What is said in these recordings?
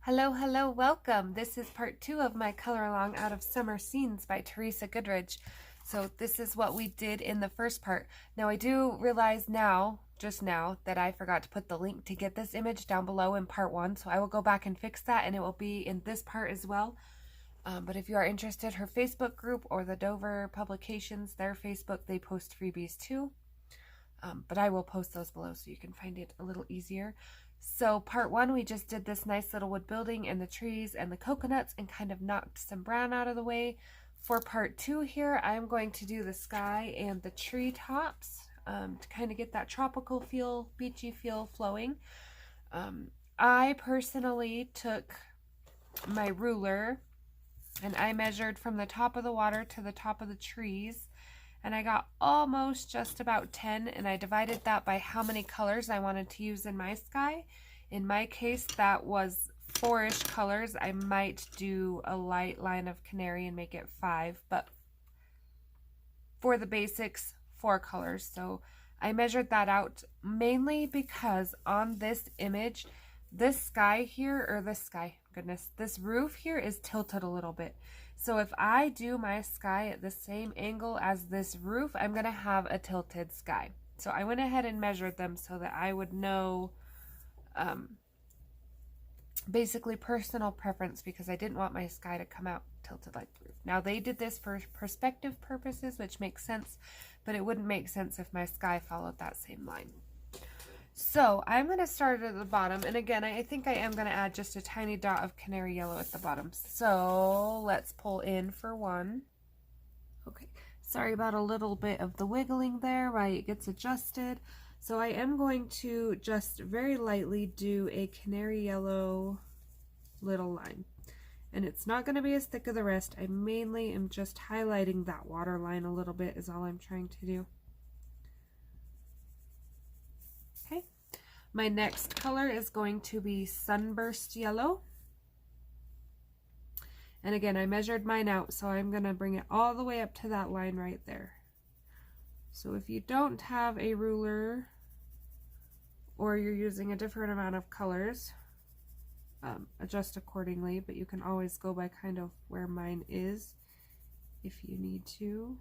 Hello, hello, welcome. This is part 2 of my color along out of Summer Scenes by Teresa Goodridge. So this is what we did in the first part. Now I do realize now, just now, that I forgot to put the link to get this image down below in part 1. So I will go back and fix that, and it will be in this part as well. But if you are interested, her Facebook group or the Dover Publications, their Facebook, they post freebies too. But I will post those below so you can find it a little easier. So part 1, we just did this nice little wood building and the trees and the coconuts and kind of knocked some brown out of the way. For part 2 here, I'm going to do the sky and the tree tops to kind of get that tropical feel, beachy feel flowing. I personally took my ruler and I measured from the top of the water to the top of the trees, and I got almost just about 10, and I divided that by how many colors I wanted to use in my sky. In my case, that was 4-ish colors. I might do a light line of canary and make it 5, but for the basics, 4 colors. So I measured that out mainly because on this image, this sky here, or this sky, goodness, this roof here is tilted a little bit. So if I do my sky at the same angle as this roof, I'm going to have a tilted sky. So I went ahead and measured them so that I would know basically personal preference, because I didn't want my sky to come out tilted like the roof. Now they did this for perspective purposes, which makes sense, but it wouldn't make sense if my sky followed that same line. So I'm going to start at the bottom, and again, I think I am going to add just a tiny dot of canary yellow at the bottom. So let's pull in for 1. Okay, sorry about a little bit of the wiggling there while it gets adjusted. So I am going to just very lightly do a canary yellow little line. And it's not going to be as thick as the rest. I mainly am just highlighting that water line a little bit is all I'm trying to do. My next color is going to be Sunburst Yellow. And again, I measured mine out, so I'm going to bring it all the way up to that line right there. So if you don't have a ruler or you're using a different amount of colors, adjust accordingly, but you can always go by kind of where mine is if you need to.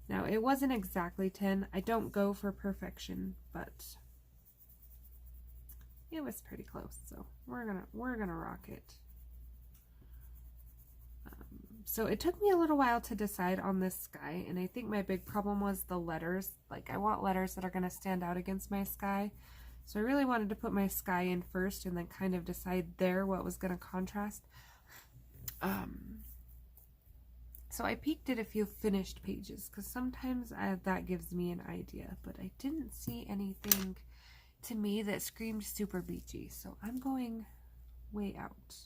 Now, it wasn't exactly 10. I don't go for perfection, but it was pretty close, so we're gonna rock it. So it took me a little while to decide on this sky, and I think my big problem was the letters. Like, I want letters that are gonna stand out against my sky. So I really wanted to put my sky in first and then kind of decide there what was gonna contrast. So I peeked at a few finished pages because sometimes that gives me an idea, but I didn't see anything to me that screamed super beachy, so I'm going way out.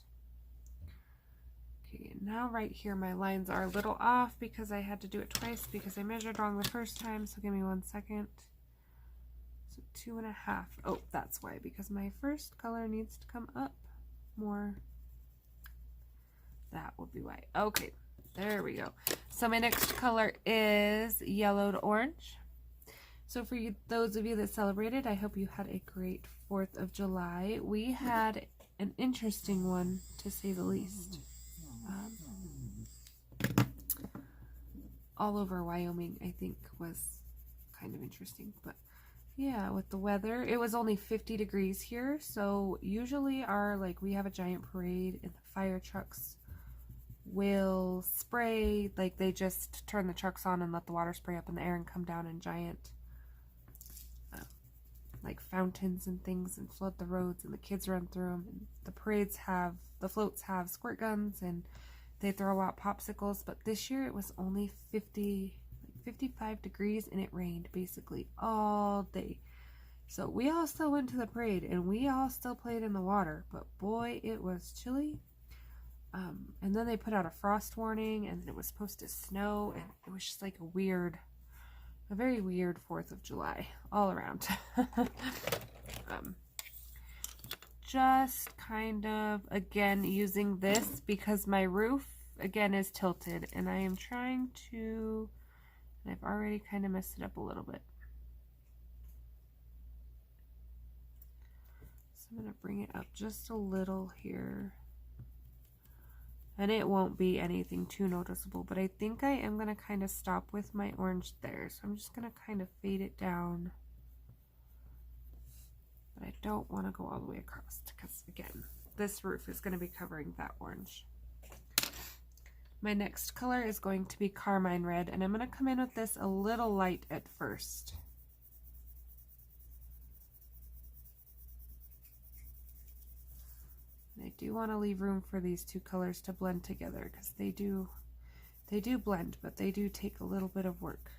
Okay, now right here my lines are a little off because I had to do it twice because I measured wrong the first time, so give me 1 second. So 2.5. Oh, that's why, because my first color needs to come up more. That would be why. Okay. There we go. So my next color is yellowed orange. So for you, those of you that celebrated, I hope you had a great 4th of July. We had an interesting one, to say the least. All over Wyoming, I think, was kind of interesting. But yeah, with the weather, it was only 50 degrees here. So usually we have a giant parade and the fire trucks will spray, like they just turn the trucks on and let the water spray up in the air and come down in giant like fountains and things and flood the roads, and the kids run through them. And the floats have squirt guns and they throw out popsicles, but this year it was only 55 degrees and it rained basically all day. So we all still went to the parade and we all still played in the water, but boy, it was chilly. And then they put out a frost warning, and it was supposed to snow, and it was just like a very weird 4th of July all around. Just kind of, again, using this because my roof, again, is tilted, and I am trying to, and I've already kind of messed it up a little bit. I'm going to bring it up just a little here. And it won't be anything too noticeable, but I think I am going to kind of stop with my orange there. So I'm just going to kind of fade it down. But I don't want to go all the way across because, again, this roof is going to be covering that orange. My next color is going to be carmine red, and I'm going to come in with this a little light at first. And I do want to leave room for these two colors to blend together because they do blend, but they do take a little bit of work.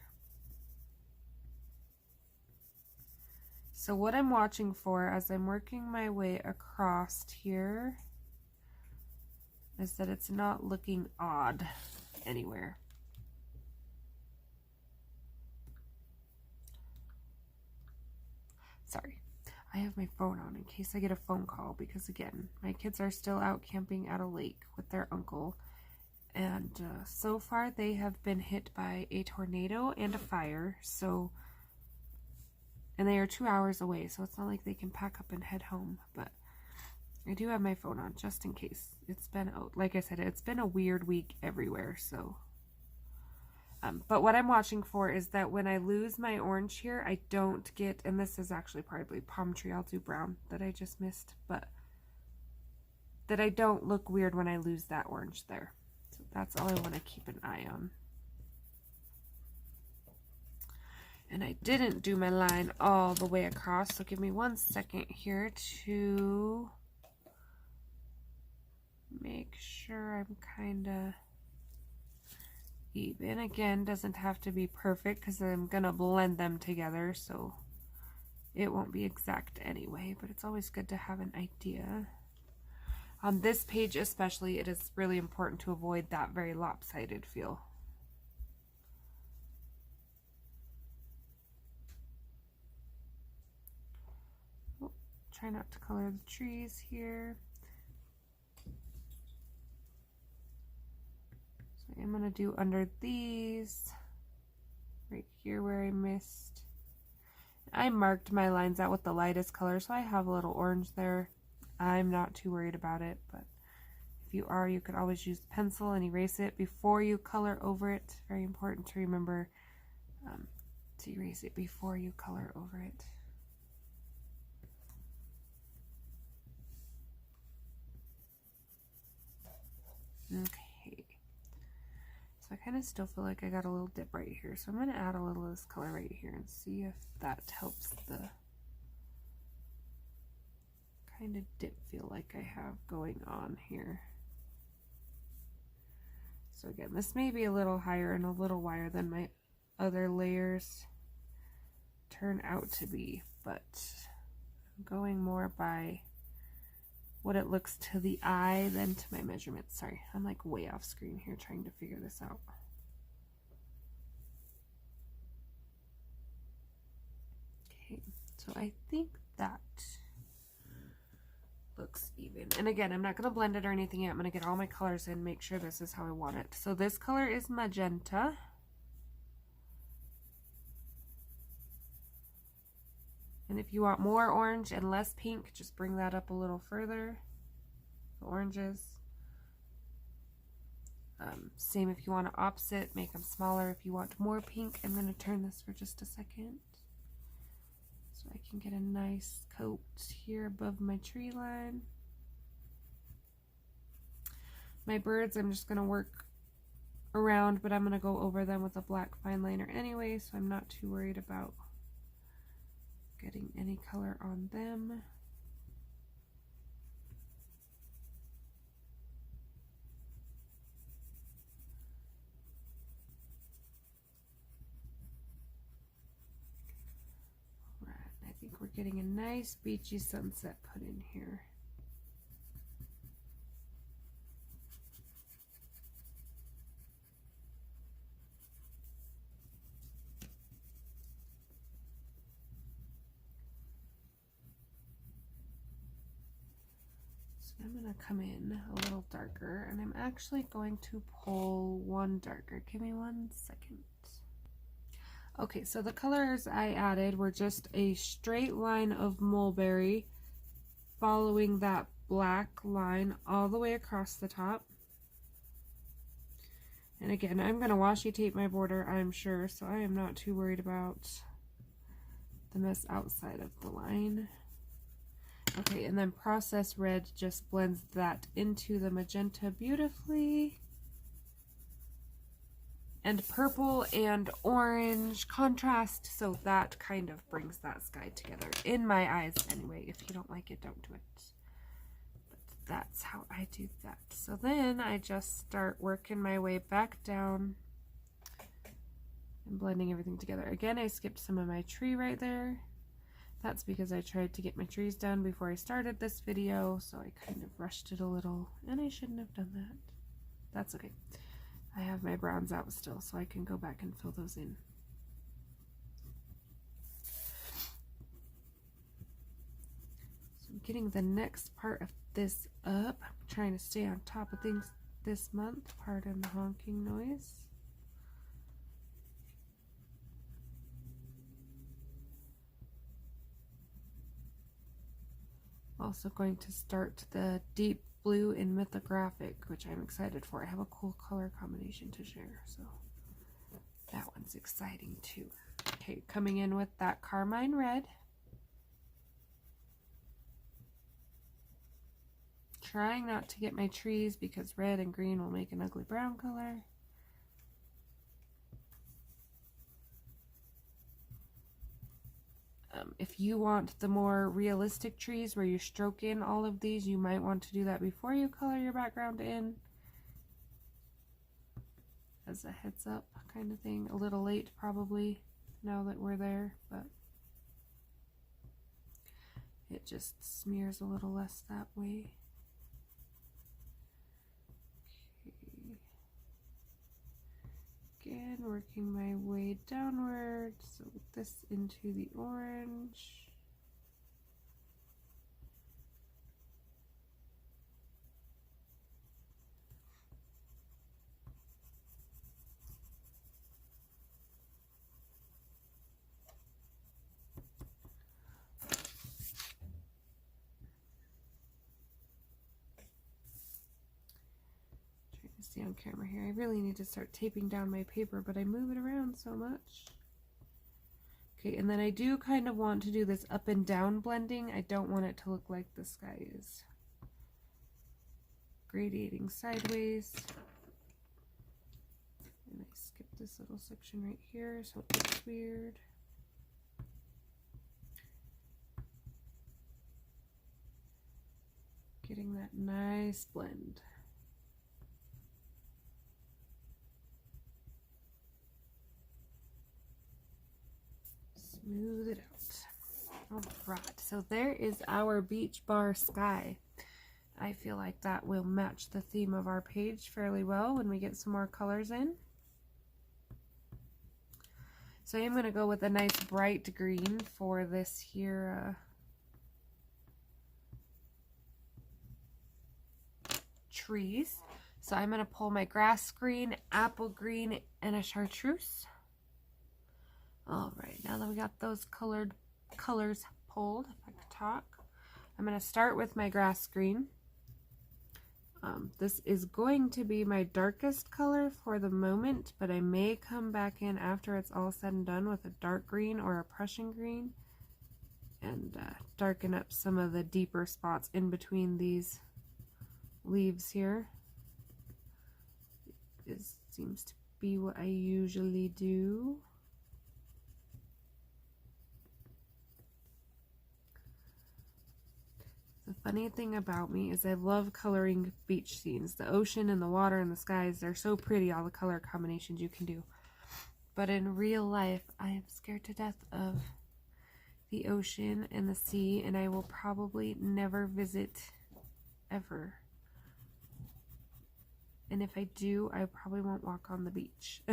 So what I'm watching for as I'm working my way across here is that it's not looking odd anywhere. Sorry, I have my phone on in case I get a phone call because, again, my kids are still out camping at a lake with their uncle, and so far they have been hit by a tornado and a fire, and they are 2 hours away, so it's not like they can pack up and head home, but I do have my phone on just in case. It's been, like I said, it's been a weird week everywhere, so. But what I'm watching for is that when I lose my orange here, I don't get, and this is actually probably palm tree, I'll do brown that I just missed, but that I don't look weird when I lose that orange there. So that's all I want to keep an eye on. And I didn't do my line all the way across, so give me 1 second here to make sure I'm kind of even. Again, doesn't have to be perfect because I'm going to blend them together, so it won't be exact anyway, but it's always good to have an idea. On this page especially, it is really important to avoid that very lopsided feel. Try not to color the trees here. So I'm going to do under these, right here where I missed. I marked my lines out with the lightest color, so I have a little orange there. I'm not too worried about it, but if you are, you could always use the pencil and erase it before you color over it. Very important to remember to erase it before you color over it. Okay, so I kind of still feel like I got a little dip right here, so I'm going to add a little of this color right here and see if that helps the kind of dip feel like I have going on here. So again, this may be a little higher and a little wider than my other layers turn out to be, but I'm going more by what it looks to the eye than to my measurements. Sorry, I'm like way off screen here trying to figure this out. Okay, so I think that looks even. And again, I'm not going to blend it or anything yet. I'm going to get all my colors in, make sure this is how I want it. So this color is magenta. And if you want more orange and less pink, just bring that up a little further. The oranges. Same if you want to opposite, make them smaller. If you want more pink, I'm going to turn this for just a second so I can get a nice coat here above my tree line. My birds, I'm just going to work around, but I'm going to go over them with a black fine liner anyway, so I'm not too worried about getting any color on them. Right, I think we're getting a nice beachy sunset put in here. I'm going to come in a little darker, and I'm actually going to pull one darker. Give me 1 second. Okay, so the colors I added were just a straight line of mulberry, following that black line all the way across the top. And again, I'm going to washi tape my border, I'm sure, so I am not too worried about the mess outside of the line. Okay, and then Process Red just blends that into the magenta beautifully. And purple and orange contrast, so that kind of brings that sky together, in my eyes anyway. If you don't like it, don't do it. But that's how I do that. So then I just start working my way back down and blending everything together. Again, I skipped some of my tree right there. That's because I tried to get my trees done before I started this video, so I kind of rushed it a little, and I shouldn't have done that. That's okay. I have my browns out still, so I can go back and fill those in. So I'm getting the next part of this up. I'm trying to stay on top of things this month. Pardon the honking noise. Also going to start the deep blue in Mythographic, which I'm excited for. I have a cool color combination to share, so that one's exciting too. Okay, coming in with that Carmine Red. Trying not to get my trees because red and green will make an ugly brown color. If you want the more realistic trees where you stroke in all of these, you might want to do that before you color your background in. As a heads up kind of thing. A little late probably now that we're there, but it just smears a little less that way. Okay. Again, working my way downward, so this into the orange. See on camera here. I really need to start taping down my paper, but I move it around so much. Okay, and then I do kind of want to do this up and down blending. I don't want it to look like the sky is gradiating sideways. And I skip this little section right here so it looks weird. Getting that nice blend. Smooth it out. All right, so there is our beach bar sky. I feel like that will match the theme of our page fairly well when we get some more colors in. So I am going to go with a nice bright green for this here trees. So I'm going to pull my grass green, apple green, and a chartreuse. Alright, now that we got those colors pulled, if I could talk, I'm going to start with my grass green. This is going to be my darkest color for the moment, but I may come back in after it's all said and done with a dark green or a Prussian green and darken up some of the deeper spots in between these leaves here. It seems to be what I usually do. The funny thing about me is I love coloring beach scenes. The ocean and the water and the skies, they're so pretty, all the color combinations you can do. But in real life, I am scared to death of the ocean and the sea, and I will probably never visit ever. And if I do, I probably won't walk on the beach.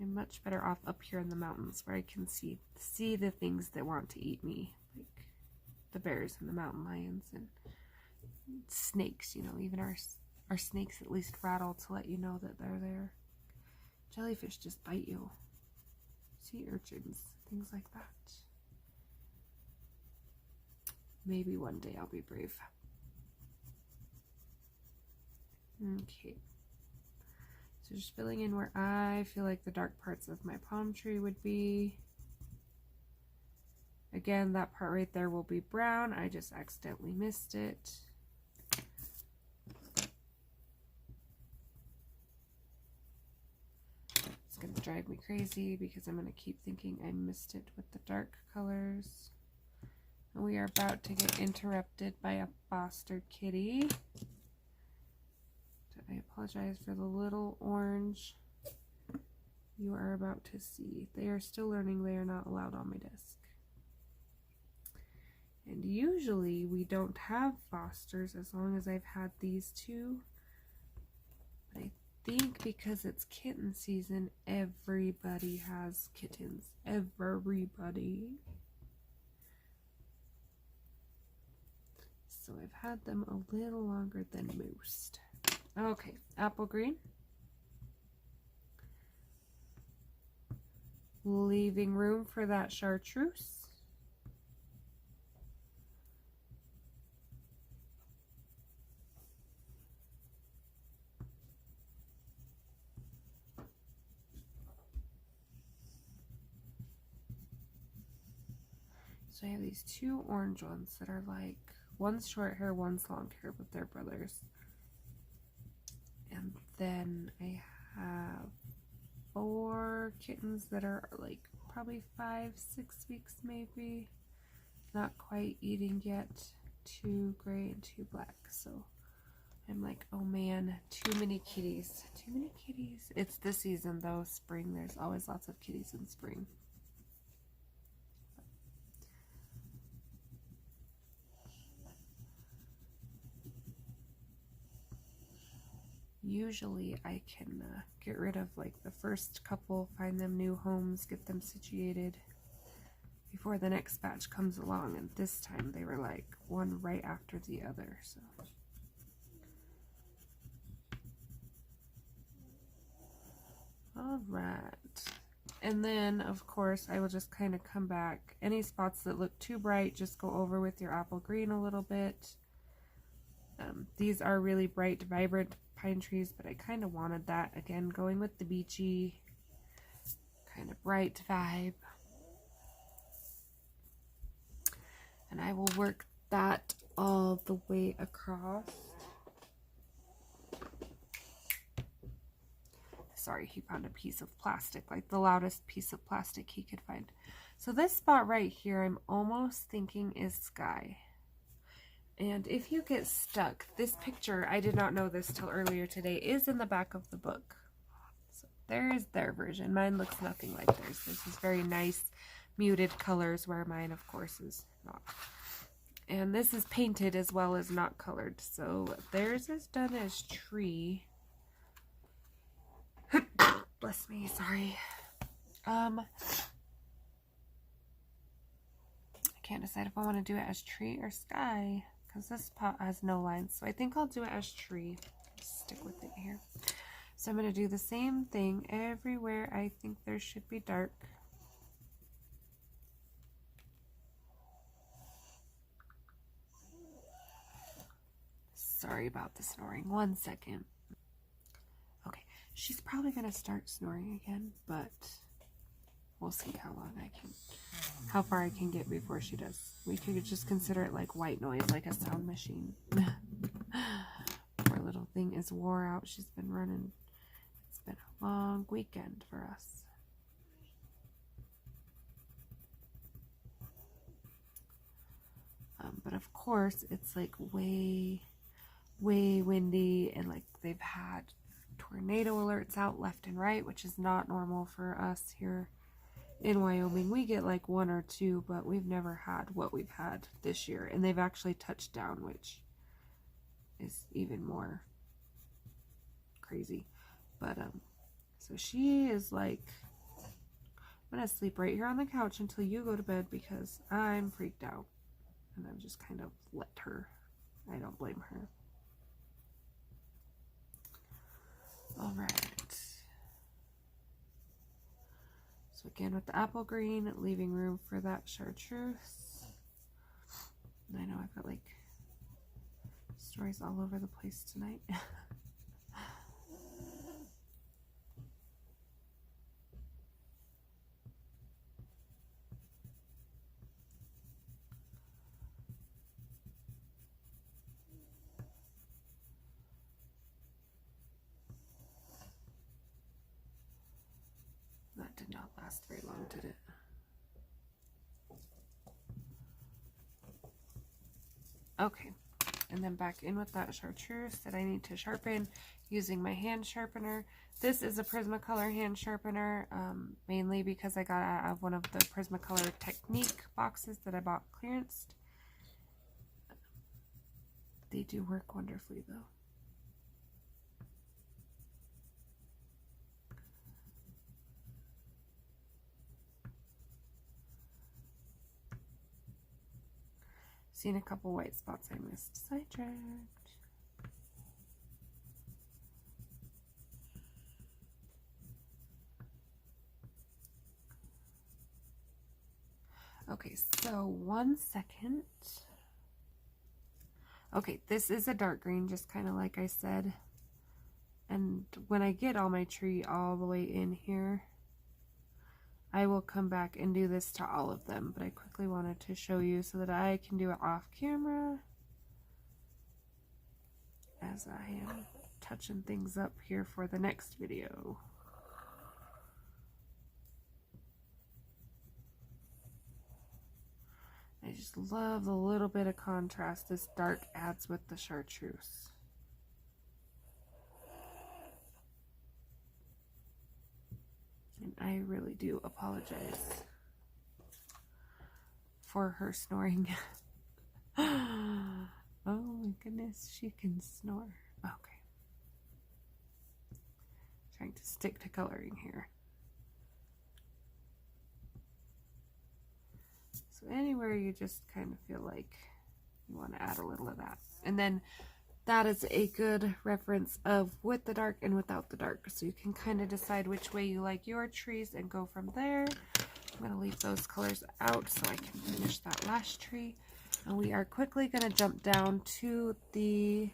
I'm much better off up here in the mountains where I can see the things that want to eat me, like the bears and the mountain lions and snakes. You know, even our snakes at least rattle to let you know that they're there. Jellyfish just bite you. sea urchins, things like that. Maybe one day I'll be brave. Okay. So just filling in where I feel like the dark parts of my palm tree would be. Again, that part right there will be brown. I just accidentally missed it. It's going to drive me crazy because I'm going to keep thinking I missed it with the dark colors. And we are about to get interrupted by a foster kitty. I apologize for the little orange you are about to see. They are still learning they are not allowed on my desk. And usually we don't have fosters as long as I've had these two. But I think because it's kitten season, everybody has kittens. Everybody. So I've had them a little longer than most. Okay, apple green. Leaving room for that chartreuse. So I have these two orange ones that are like, one's short hair, one's long hair, but they're brothers. And then I have 4 kittens that are like probably 5-6 weeks maybe. Not quite eating yet. 2 gray and 2 black. So I'm like, oh man, too many kitties. Too many kitties. It's the season though, spring. There's always lots of kitties in spring. Usually I can get rid of like the first couple, find them new homes, get them situated before the next batch comes along, and this time they were like one right after the other. So all right, and then of course I will just kind of come back. Any spots that look too bright, just go over with your apple green a little bit. These are really bright, vibrant pine trees, but I kind of wanted that. Again, going with the beachy, kind of bright vibe. And I will work that all the way across. Sorry, he found a piece of plastic, like the loudest piece of plastic he could find. So this spot right here, I'm almost thinking is sky. And if you get stuck, this picture, I did not know this till earlier today, is in the back of the book. So there is their version. Mine looks nothing like theirs. This is very nice muted colors, where mine, of course, is not. And this is painted as well as not colored. So theirs is done as tree. Bless me, sorry. I can't decide if I want to do it as tree or sky, because this pot has no lines, so I think I'll do it as tree. Just stick with it here. So I'm going to do the same thing everywhere I think there should be dark. Sorry about the snoring. 1 second. Okay, she's probably going to start snoring again, but we'll see how far I can get before she does. We could just consider it like white noise, like a sound machine. Poor little thing is wore out. She's been running. It's been a long weekend for us. But of course, it's like way windy, and like they've had tornado alerts out left and right, which is not normal for us here in Wyoming. We get like 1 or 2, but we've never had what we've had this year, and they've actually touched down, which is even more crazy. But so she is like, I'm gonna sleep right here on the couch until you go to bed because I'm freaked out, and I've just kind of let her. I don't blame her. All right. So again with the apple green, leaving room for that chartreuse. And I know I've got like stories all over the place tonight. That did not last very long, did it? Okay, and then back in with that chartreuse that I need to sharpen using my hand sharpener. This is a Prismacolor hand sharpener, mainly because I got it out of one of the Prismacolor Technique boxes that I bought clearanced. They do work wonderfully though. Seen a couple white spots I missed. Sidetracked. Okay, so 1 second. Okay, this is a dark green, just kind of like I said. And when I get all my tree all the way in here, I will come back and do this to all of them, but I quickly wanted to show you so that I can do it off camera as I am touching things up here for the next video. I just love the little bit of contrast this dark adds with the chartreuse. And I really do apologize for her snoring. Oh my goodness, she can snore. Okay. Trying to stick to coloring here. So anywhere you just kind of feel like you want to add a little of that. And then that is a good reference of with the dark and without the dark. So you can kind of decide which way you like your trees and go from there. I'm going to leave those colors out so I can finish that last tree. And we are quickly going to jump down to the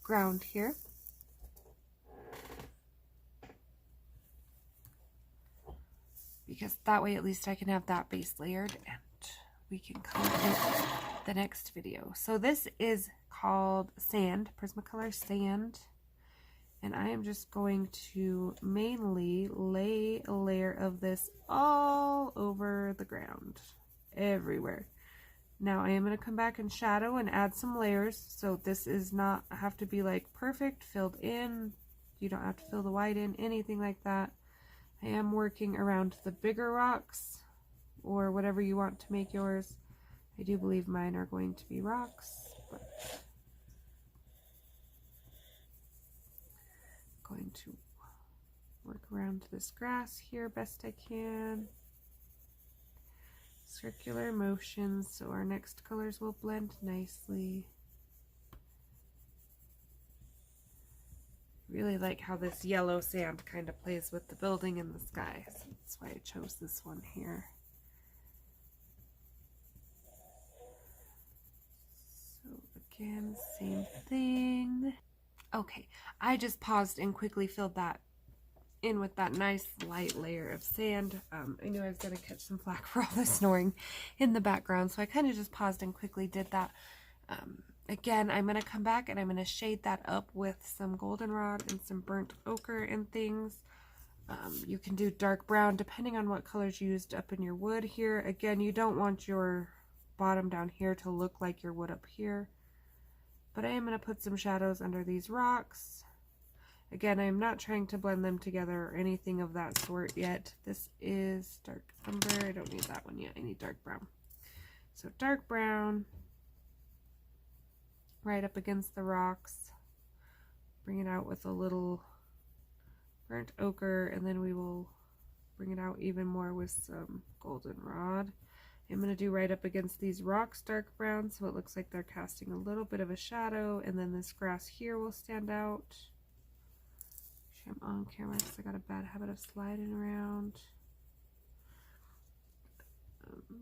ground here. Because that way at least I can have that base layered and we can color in the next video. So this is called Sand, Prismacolor Sand. And I am just going to mainly lay a layer of this all over the ground, everywhere. Now I am going to come back and shadow and add some layers. So this is not have to be like perfect, filled in. You don't have to fill the white in, anything like that. I am working around the bigger rocks or whatever you want to make yours. I do believe mine are going to be rocks, but I'm going to work around this grass here best I can. Circular motions so our next colors will blend nicely. Really like how this yellow sand kind of plays with the building and the sky. So that's why I chose this one here. So again, same thing. Okay, I just paused and quickly filled that in with that nice light layer of sand. I knew I was going to catch some flack for all the snoring in the background, so I kind of just paused and quickly did that. Again, I'm going to come back and I'm going to shade that up with some goldenrod and some burnt ochre and things. You can do dark brown depending on what colors you used up in your wood here. Again, you don't want your bottom down here to look like your wood up here. But I am going to put some shadows under these rocks. Again, I am not trying to blend them together or anything of that sort yet. This is dark umber. I don't need that one yet. I need dark brown. So dark brown right up against the rocks. Bring it out with a little burnt ochre, and then we will bring it out even more with some goldenrod. I'm going to do right up against these rocks dark brown so it looks like they're casting a little bit of a shadow, and then this grass here will stand out. I'm on camera because I got a bad habit of sliding around.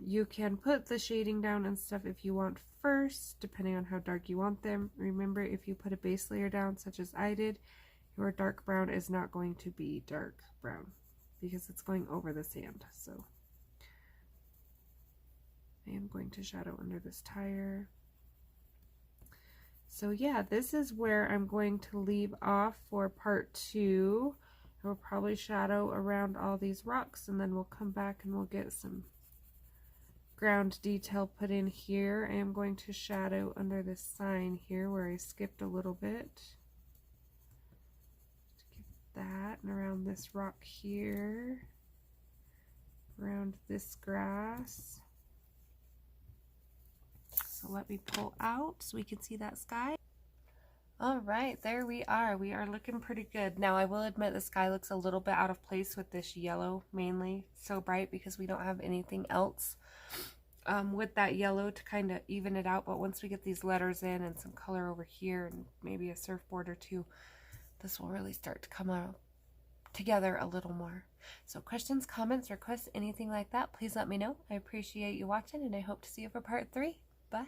You can put the shading down and stuff if you want first, depending on how dark you want them. Remember, if you put a base layer down, such as I did, your dark brown is not going to be dark brown because it's going over the sand. So I am going to shadow under this tire. So yeah, this is where I'm going to leave off for part 2. I will probably shadow around all these rocks, and then we'll come back and we'll get some ground detail put in here. I am going to shadow under this sign here where I skipped a little bit. Get that, and around this rock here, around this grass. So let me pull out so we can see that sky. All right, there we are. We are looking pretty good. Now I will admit the sky looks a little bit out of place with this yellow mainly so bright because we don't have anything else with that yellow to kind of even it out. But once we get these letters in and some color over here and maybe a surfboard or two, this will really start to come out together a little more. So questions, comments, requests, anything like that, please let me know. I appreciate you watching, and I hope to see you for part 3. Bye.